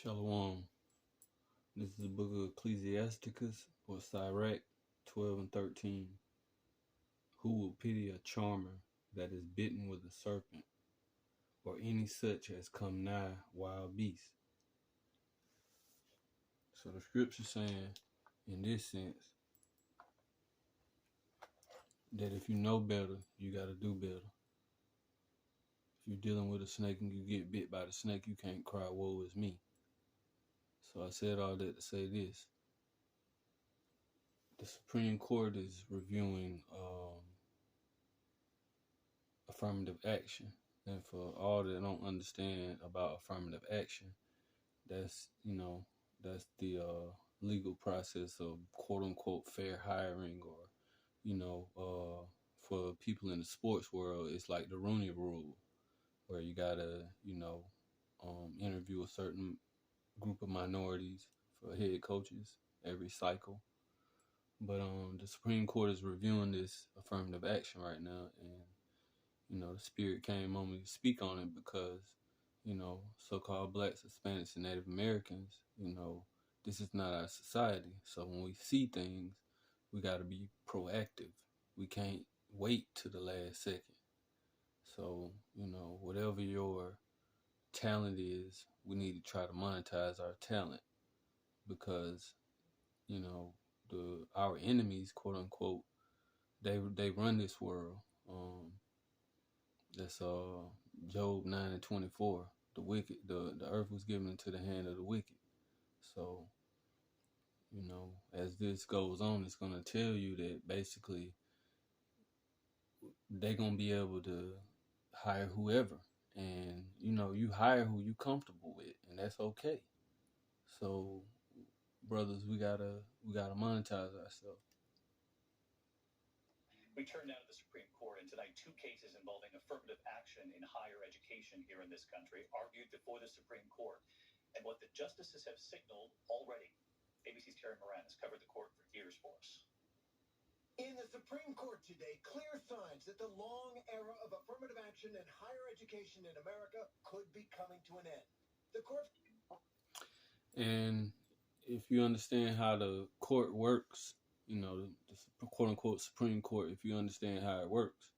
Shalom. This is the book of Ecclesiasticus or Sirach 12 and 13. Who will pity a charmer that is bitten with a serpent, or any such as come nigh wild beasts? So the scripture saying, in this sense, that if you know better, you got to do better. If you're dealing with a snake and you get bit by the snake, you can't cry, woe is me. So I said all that to say this. The Supreme Court is reviewing affirmative action. And for all that don't understand about affirmative action, that's, that's the legal process of quote unquote fair hiring, or, for people in the sports world, it's like the Rooney Rule, where you gotta, interview a certain group of minorities for head coaches every cycle. But the Supreme Court is reviewing this affirmative action right now, and the spirit came on me to speak on it because, so-called blacks, Hispanics, and Native Americans, this is not our society. So when we see things, we got to be proactive. We can't wait to the last second. So, whatever your talent is, we need to try to monetize our talent because, our enemies, quote unquote, they run this world. That's Job 9 and 24. The wicked, the earth was given into the hand of the wicked. So, as this goes on, it's gonna tell you that basically they're gonna be able to hire whoever. And you hire who you comfortable with, and that's okay. So, brothers, we gotta monetize ourselves. We turn now to the Supreme Court, and tonight 2 cases involving affirmative action in higher education here in this country argued before the Supreme Court, and what the justices have signaled already. ABC's Terry Moran has covered the court for years for us. In the Supreme Court today, clear signs that the long era of affirmative action in higher education in America could be coming to an end. The court... And if you understand how the court works, the quote unquote Supreme Court, if you understand how it works,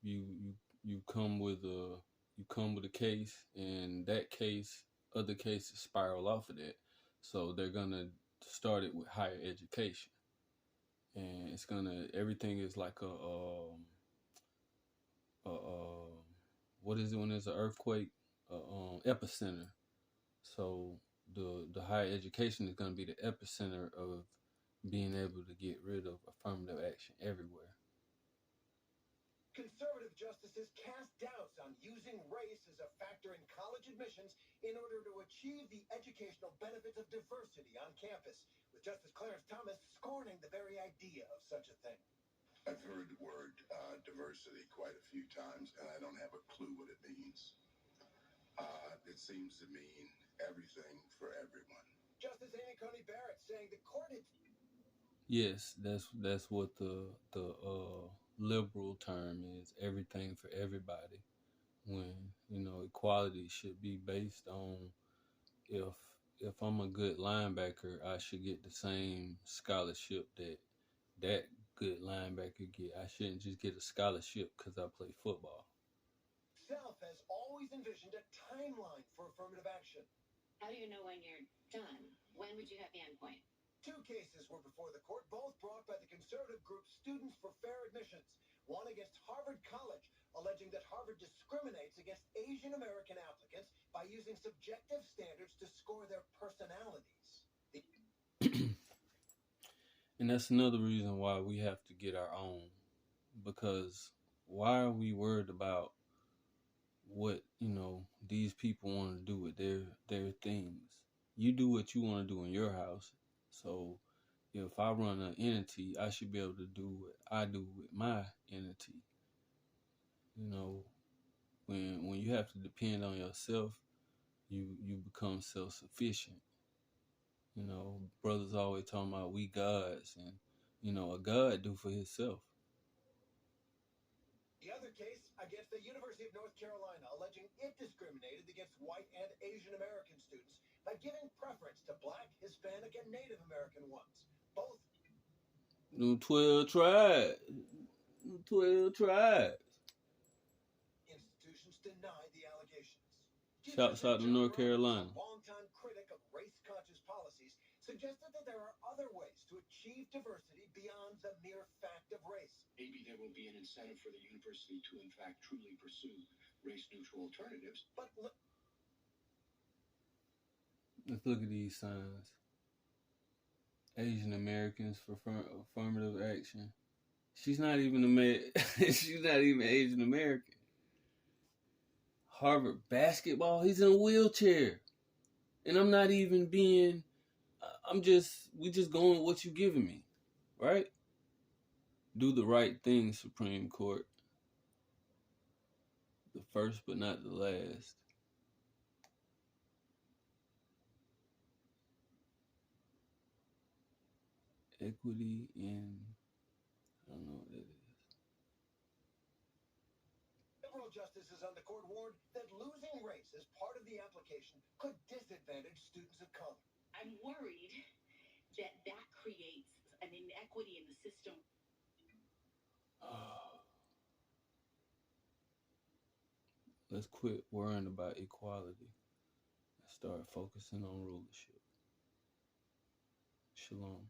you you come with a case, and that case, other cases spiral off of that. So they're gonna start it with higher education, and everything is like what is it when there's an earthquake? Epicenter. So the higher education is going to be the epicenter of being able to get rid of affirmative action everywhere. Conservative justices cast doubts on using race as a factor in college admissions in order to achieve the educational benefits of diversity on campus, with Justice Clarence Thomas scorning the very idea of such a thing. I've heard the word diversity quite a few times, and I don't have a clue what it means. It seems to mean everything for everyone. Justice Amy Coney Barrett saying the court had... Yes, that's what the liberal term is, everything for everybody. When equality should be based on if I'm a good linebacker, I should get the same scholarship that good linebacker get. I shouldn't just get a scholarship because I play football. Self has always envisioned a timeline for affirmative action. How do you know when you're done? When would you have the end point? 2 cases were before the court, both brought by the conservative group Students for Fair Admissions. One against Harvard College, alleging that Harvard discriminates against Asian American applicants by using subjective standards to score their personalities. And that's another reason why we have to get our own. Because why are we worried about what, these people want to do with their things? You do what you want to do in your house. So if I run an entity, I should be able to do what I do with my entity. When you have to depend on yourself, you become self-sufficient. Brothers always talking about we gods, and a god do for himself. The other case against the University of North Carolina, alleging it discriminated against white and Asian American students. by giving preference to Black, Hispanic, and Native American ones. Both Them 12 tribes. Them 12 tribes. institutions deny the allegations. Shouts out to John North Roberts, Carolina. a longtime critic of race-conscious policies, suggested that there are other ways to achieve diversity beyond the mere fact of race. Maybe there will be an incentive for the university to, in fact, truly pursue race-neutral alternatives. But Let's look at these signs. Asian Americans for affirmative action. She's not even she's not even Asian American. Harvard basketball. He's in a wheelchair, and I'm not even being. We just going with what you giving me, right? Do the right thing, Supreme Court. The first but not the last. Equity in, I don't know what that is. several justices on the court warned that losing race as part of the application could disadvantage students of color. I'm worried that that creates an inequity in the system. Let's quit worrying about equality and start focusing on rulership. Shalom.